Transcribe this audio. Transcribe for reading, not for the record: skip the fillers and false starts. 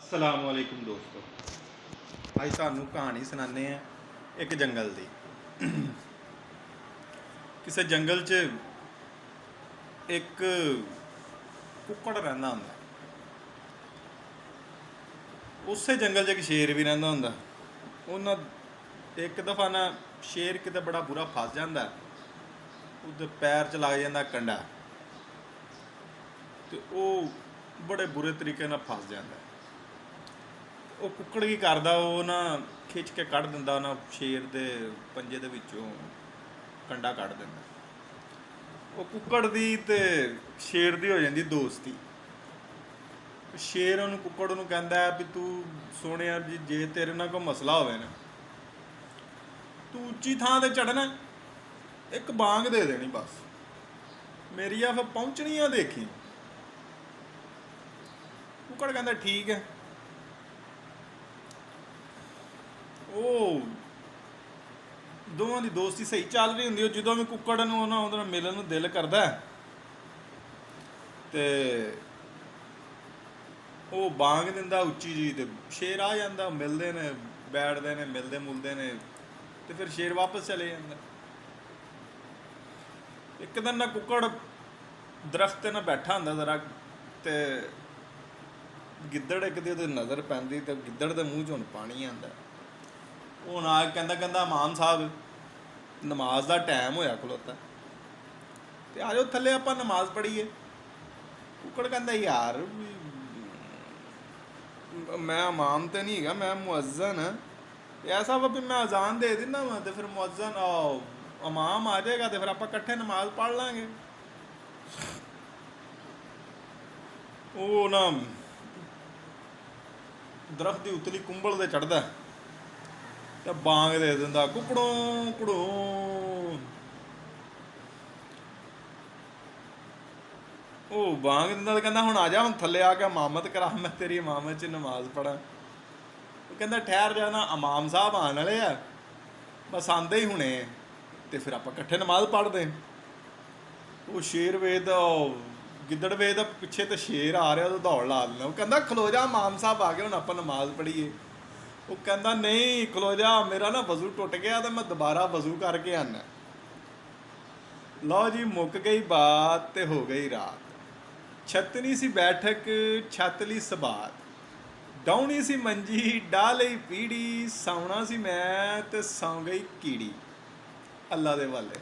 अस्सलाम वालेकुम दोस्तों। ਅੱਜ ਤੁਹਾਨੂੰ ਕਹਾਣੀ ਸੁਣਾਉਂਦੇ ਆ ਇੱਕ ਜੰਗਲ ਦੀ। ਕਿਸੇ ਜੰਗਲ 'ਚ ਇੱਕ ਕੁੱਕੜ ਰਹਿੰਦਾ ਹੁੰਦਾ। ਉਸੇ ਜੰਗਲ 'ਚ ਇੱਕ ਸ਼ੇਰ ਵੀ ਰਹਿੰਦਾ ਹੁੰਦਾ। ਉਹਨਾਂ ਇੱਕ ਦਫਾ ਨਾ ਸ਼ੇਰ ਕਿਤੇ ਬੜਾ ਬੁਰਾ ਫਸ ਜਾਂਦਾ, ਉਹਦੇ ਪੈਰ 'ਚ ਲੱਗ ਜਾਂਦਾ ਕੰਡਾ, ਤੇ ਉਹ ਬੜੇ ਬੁਰੇ ਤਰੀਕੇ ਨਾਲ ਫਸ ਜਾਂਦਾ। ਉਹ ਕੁੱਕੜ ਕੀ ਕਰਦਾ, ਉਹ ਨਾ ਖਿੱਚ ਕੇ ਕੱਢ ਦਿੰਦਾ ਉਹਨਾਂ ਸ਼ੇਰ ਦੇ ਪੰਜੇ ਦੇ ਵਿੱਚੋਂ ਕੰਡਾ ਕੱਢ ਦਿੰਦਾ। ਉਹ ਕੁੱਕੜ ਦੀ ਤੇ ਸ਼ੇਰ ਦੀ ਹੋ ਜਾਂਦੀ ਦੋਸਤੀ। ਸ਼ੇਰ ਉਹਨੂੰ ਕੁੱਕੜ ਨੂੰ ਕਹਿੰਦਾ ਵੀ ਤੂੰ ਸੋਹਣਿਆ ਜੀ, ਜੇ ਤੇਰੇ ਨਾਲ ਕੋਈ ਮਸਲਾ ਹੋਵੇ ਨਾ, ਤੂੰ ਉੱਚੀ ਥਾਂ 'ਤੇ ਚੜ੍ਹਨਾ, ਇੱਕ ਬਾਂਗ ਦੇ ਦੇਣੀ ਬਸ, ਮੇਰੀ ਆ ਫਿਰ ਪਹੁੰਚਣੀ ਆ ਦੇਖੀ। ਕੁੱਕੜ ਕਹਿੰਦਾ ਠੀਕ ਹੈ। ਉਹ ਦੋਵਾਂ ਦੀ ਦੋਸਤੀ ਸਹੀ ਚੱਲ ਰਹੀ ਹੁੰਦੀ। ਉਹ ਜਦੋਂ ਵੀ ਕੁੱਕੜ ਨੂੰ ਉਹਦੇ ਨਾਲ ਮਿਲਣ ਨੂੰ ਦਿਲ ਕਰਦਾ ਤੇ ਉਹ ਬਾਂਗ ਦਿੰਦਾ ਉੱਚੀ ਜੀ, ਤੇ ਸ਼ੇਰ ਆ ਜਾਂਦਾ, ਮਿਲਦੇ ਨੇ, ਬੈਠਦੇ ਨੇ, ਮਿਲਦੇ ਮੁਲਦੇ ਨੇ, ਤੇ ਫਿਰ ਸ਼ੇਰ ਵਾਪਸ ਚਲੇ ਜਾਂਦਾ। ਇੱਕ ਦਿਨ ਨਾ ਕੁੱਕੜ ਦਰਖਤ 'ਤੇ ਨਾ ਬੈਠਾ ਹੁੰਦਾ ਜ਼ਰਾ, ਤੇ ਗਿੱਦੜ ਇੱਕ ਦੀ ਉਹਦੇ ਨਜ਼ਰ ਪੈਂਦੀ, ਤੇ ਗਿੱਦੜ ਦੇ ਮੂੰਹ 'ਚ ਹੁਣ ਪਾਣੀ ਆਉਂਦਾ। ਉਹ ਨਾ ਕਹਿੰਦਾ ਇਮਾਮ ਸਾਹਿਬ, ਨਮਾਜ਼ ਦਾ ਟਾਈਮ ਹੋਇਆ ਖਲੋਤਾ, ਤੇ ਆ ਜਾਓ ਥੱਲੇ ਆਪਾਂ ਨਮਾਜ਼ ਪੜ੍ਹੀਏ। ਕੁੱਕੜ ਕਹਿੰਦਾ ਯਾਰ ਮੈਂ ਇਮਾਮ ਤੇ ਨਹੀਂ ਹੈਗਾ, ਮੈਂ ਮੁਅੱਜ਼ਨ। ਐਸਾ ਵਾ ਵੀ ਮੈਂ ਅਜ਼ਾਨ ਦੇ ਦਿੰਦਾ ਵਾ, ਤੇ ਫਿਰ ਮੁਅੱਜ਼ਨ ਇਮਾਮ ਆ ਜਾਏਗਾ, ਤੇ ਫਿਰ ਆਪਾਂ ਇਕੱਠੇ ਨਮਾਜ਼ ਪੜ੍ਹ ਲਾਂਗੇ। ਉਹ ਨਾ ਦਰਖਤ ਦੀ ਉਤਲੀ ਕੁੰਬਲ 'ਤੇ ਚੜ੍ਹਦਾ ਤੇ ਬਾਂਗ ਦੇ ਦਿੰਦਾ, ਕੁਕੜੋਂ ਕੁੜੋਂ। ਉਹ ਬਾਂਗ ਦਿੰਦਾ ਤੇ ਕਹਿੰਦਾ ਹੁਣ ਆ ਜਾ, ਹੁਣ ਥੱਲੇ ਆ ਕੇ ਇਮਾਮਤ ਕਰਾ, ਮੈਂ ਤੇਰੀ ਇਮਾਮਤ 'ਚ ਨਮਾਜ਼ ਪੜ੍ਹਾਂ। ਉਹ ਕਹਿੰਦਾ ਠਹਿਰ ਜਾ ਨਾ, ਇਮਾਮ ਸਾਹਿਬ ਆਉਣ ਵਾਲੇ ਆ, ਬਸ ਆਉਂਦੇ ਹੀ ਹੁਣੇ, ਤੇ ਫਿਰ ਆਪਾਂ ਇਕੱਠੇ ਨਮਾਜ਼ ਪੜ੍ਹਦੇ। ਉਹ ਸ਼ੇਰ ਵੇਖਦਾ, ਗਿੱਦੜ ਵੇਖਦਾ ਪਿੱਛੇ ਤੇ ਸ਼ੇਰ ਆ ਰਿਹਾ, ਉਹ ਦੌੜ ਲਾ ਲੈਂਦਾ। ਉਹ ਕਹਿੰਦਾ ਖਲੋ ਜਾ, ਇਮਾਮ ਸਾਹਿਬ ਆ ਗਏ, ਹੁਣ ਆਪਾਂ ਨਮਾਜ਼ ਪੜ੍ਹੀਏ। ਉਹ ਕਹਿੰਦਾ ਨਹੀਂ ਖਲੋ ਜਾ, ਮੇਰਾ ਨਾ ਵਜ਼ੂ ਟੁੱਟ ਗਿਆ, ਤੇ ਮੈਂ ਦੁਬਾਰਾ ਵਜ਼ੂ ਕਰਕੇ ਆਉਣਾ। ਲਓ ਜੀ, ਮੁੱਕ ਗਈ ਬਾਤ ਤੇ ਹੋ ਗਈ ਰਾਤ। ਛੱਤਣੀ ਸੀ ਬੈਠਕ, ਛੱਤ ਲਈ ਸਬਾਤ, ਡਾਉਣੀ ਸੀ ਮੰਜੀ, ਡਾਹ ਲਈ ਪੀੜੀ, ਸੌਣਾ ਸੀ ਮੈਂ ਤੇ ਸੌਂ ਗਈ ਕੀੜੀ। ਅੱਲਾ ਦੇ ਵਾਲੇ।